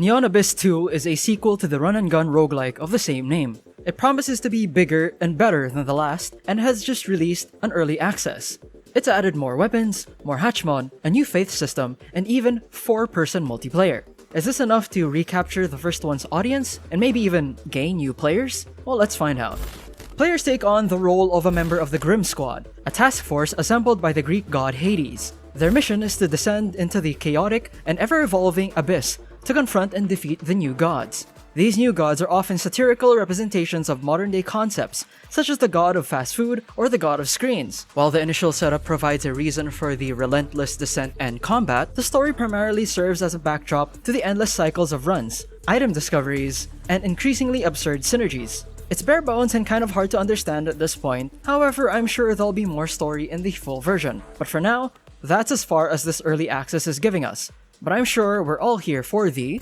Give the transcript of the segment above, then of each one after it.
Neon Abyss 2 is a sequel to the run-and-gun roguelike of the same name. It promises to be bigger and better than the last, and has just released an early access. It's added more weapons, more hatchmon, a new faith system, and even 4-person multiplayer. Is this enough to recapture the first one's audience, and maybe even gain new players? Well, let's find out. Players take on the role of a member of the Grim Squad, a task force assembled by the Greek god Hades. Their mission is to descend into the chaotic and ever-evolving abyss to confront and defeat the new gods. These new gods are often satirical representations of modern-day concepts, such as the god of fast food or the god of screens. While the initial setup provides a reason for the relentless descent and combat, the story primarily serves as a backdrop to the endless cycles of runs, item discoveries, and increasingly absurd synergies. It's bare bones and kind of hard to understand at this point, however I'm sure there'll be more story in the full version. But for now, that's as far as this early access is giving us. But I'm sure we're all here for the...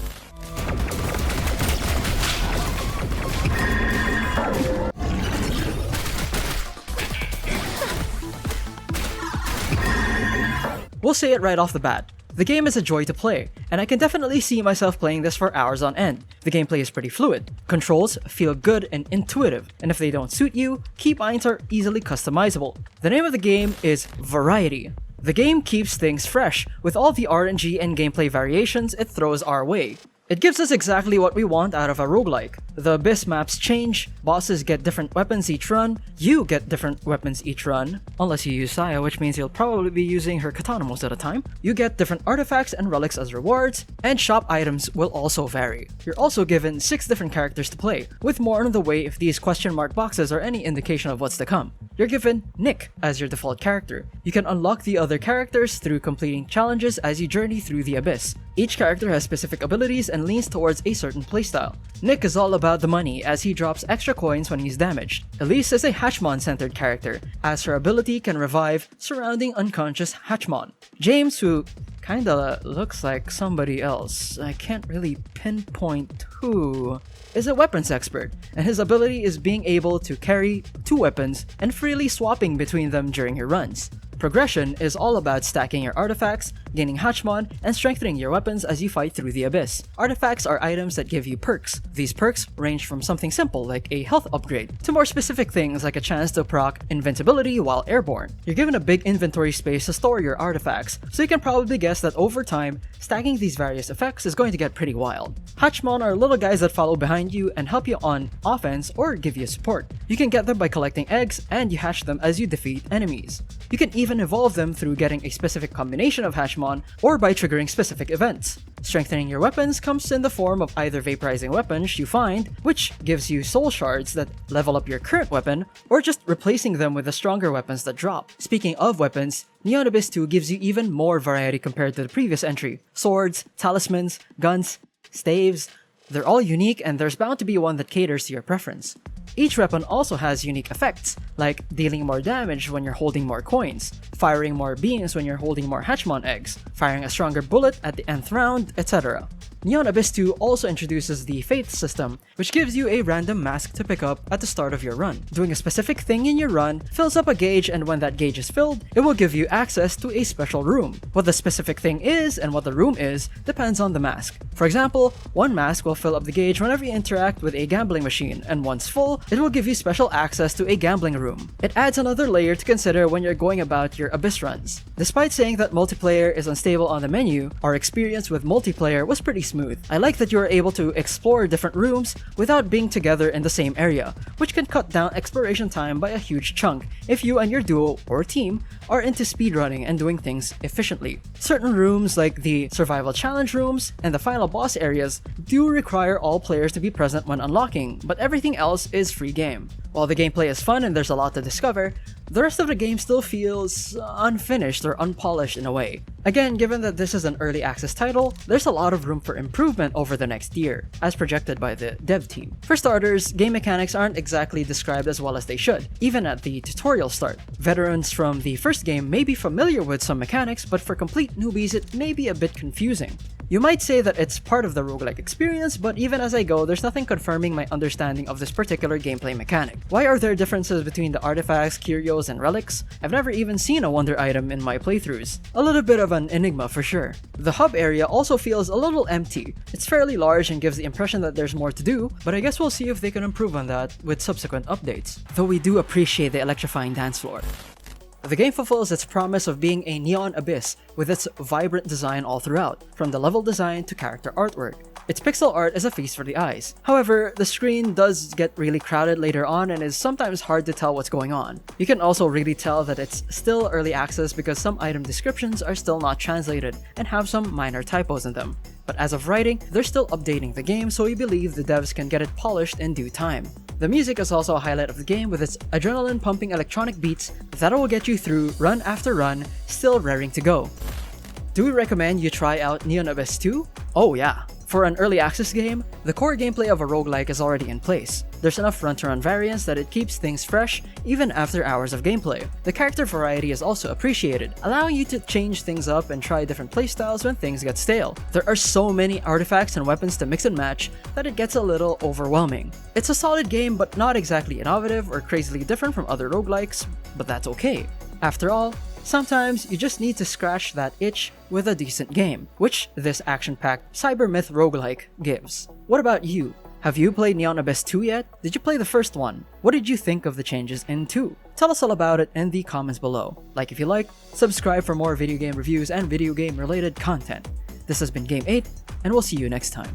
We'll say it right off the bat. The game is a joy to play, and I can definitely see myself playing this for hours on end. The gameplay is pretty fluid, controls feel good and intuitive, and if they don't suit you, keybinds are easily customizable. The name of the game is Variety. The game keeps things fresh, with all the RNG and gameplay variations it throws our way. It gives us exactly what we want out of a roguelike. The Abyss maps change, bosses get different weapons each run, you get different weapons each run, unless you use Saya, which means you'll probably be using her katana most of the time. You get different artifacts and relics as rewards, and shop items will also vary. You're also given 6 different characters to play, with more on the way if these question mark boxes are any indication of what's to come. You're given Nick as your default character. You can unlock the other characters through completing challenges as you journey through the Abyss. Each character has specific abilities and leans towards a certain playstyle. Nick is all about the money as he drops extra coins when he's damaged. Elise is a Hatchmon-centered character, as her ability can revive surrounding unconscious Hatchmon. James, who kinda looks like somebody else, I can't really pinpoint who, is a weapons expert, and his ability is being able to carry 2 weapons and freely swapping between them during your runs. Progression is all about stacking your artifacts, gaining Hatchmon, and strengthening your weapons as you fight through the Abyss. Artifacts are items that give you perks. These perks range from something simple like a health upgrade, to more specific things like a chance to proc invincibility while airborne. You're given a big inventory space to store your artifacts, so you can probably guess that over time, stacking these various effects is going to get pretty wild. Hatchmon are little guys that follow behind you and help you on offense or give you support. You can get them by collecting eggs, and you hatch them as you defeat enemies. You can even evolve them through getting a specific combination of Hatchmon or by triggering specific events. Strengthening your weapons comes in the form of either vaporizing weapons you find, which gives you soul shards that level up your current weapon, or just replacing them with the stronger weapons that drop. Speaking of weapons, Neon Abyss 2 gives you even more variety compared to the previous entry. Swords, talismans, guns, staves, they're all unique and there's bound to be one that caters to your preference. Each weapon also has unique effects, like dealing more damage when you're holding more coins, firing more beams when you're holding more Hatchmon eggs, firing a stronger bullet at the nth round, etc. Neon Abyss 2 also introduces the Faith system, which gives you a random mask to pick up at the start of your run. Doing a specific thing in your run fills up a gauge, and when that gauge is filled, it will give you access to a special room. What the specific thing is and what the room is depends on the mask. For example, one mask will fill up the gauge whenever you interact with a gambling machine, and once full, it will give you special access to a gambling room. It adds another layer to consider when you're going about your Abyss runs. Despite saying that multiplayer is unstable on the menu, our experience with multiplayer was pretty smooth. I like that you are able to explore different rooms without being together in the same area, which can cut down exploration time by a huge chunk if you and your duo or team are into speedrunning and doing things efficiently. Certain rooms like the survival challenge rooms and the final boss areas do require all players to be present when unlocking, but everything else is free game. While the gameplay is fun and there's a lot to discover, the rest of the game still feels unfinished or unpolished in a way. Again, given that this is an early access title, there's a lot of room for improvement over the next year, as projected by the dev team. For starters, game mechanics aren't exactly described as well as they should, even at the tutorial start. Veterans from the first game may be familiar with some mechanics, but for complete newbies it may be a bit confusing. You might say that it's part of the roguelike experience, but even as I go, there's nothing confirming my understanding of this particular gameplay mechanic. Why are there differences between the artifacts, curios, and relics? I've never even seen a wonder item in my playthroughs. A little bit of an enigma for sure. The hub area also feels a little empty. It's fairly large and gives the impression that there's more to do, but I guess we'll see if they can improve on that with subsequent updates. Though we do appreciate the electrifying dance floor. The game fulfills its promise of being a neon abyss with its vibrant design all throughout, from the level design to character artwork. Its pixel art is a feast for the eyes. However, the screen does get really crowded later on and is sometimes hard to tell what's going on. You can also really tell that it's still early access because some item descriptions are still not translated and have some minor typos in them. But as of writing, they're still updating the game, so we believe the devs can get it polished in due time. The music is also a highlight of the game with its adrenaline-pumping electronic beats that will get you through run after run, still raring to go. Do we recommend you try out Neon Abyss 2? Oh yeah! For an early access game, the core gameplay of a roguelike is already in place. There's enough run-to-run variance that it keeps things fresh even after hours of gameplay. The character variety is also appreciated, allowing you to change things up and try different playstyles when things get stale. There are so many artifacts and weapons to mix and match that it gets a little overwhelming. It's a solid game, but not exactly innovative or crazily different from other roguelikes, but that's okay. After all, sometimes you just need to scratch that itch with a decent game, which this action-packed cyber-myth roguelike gives. What about you? Have you played Neon Abyss 2 yet? Did you play the first one? What did you think of the changes in 2? Tell us all about it in the comments below. Like if you like, subscribe for more video game reviews and video game related content. This has been Game 8, and we'll see you next time.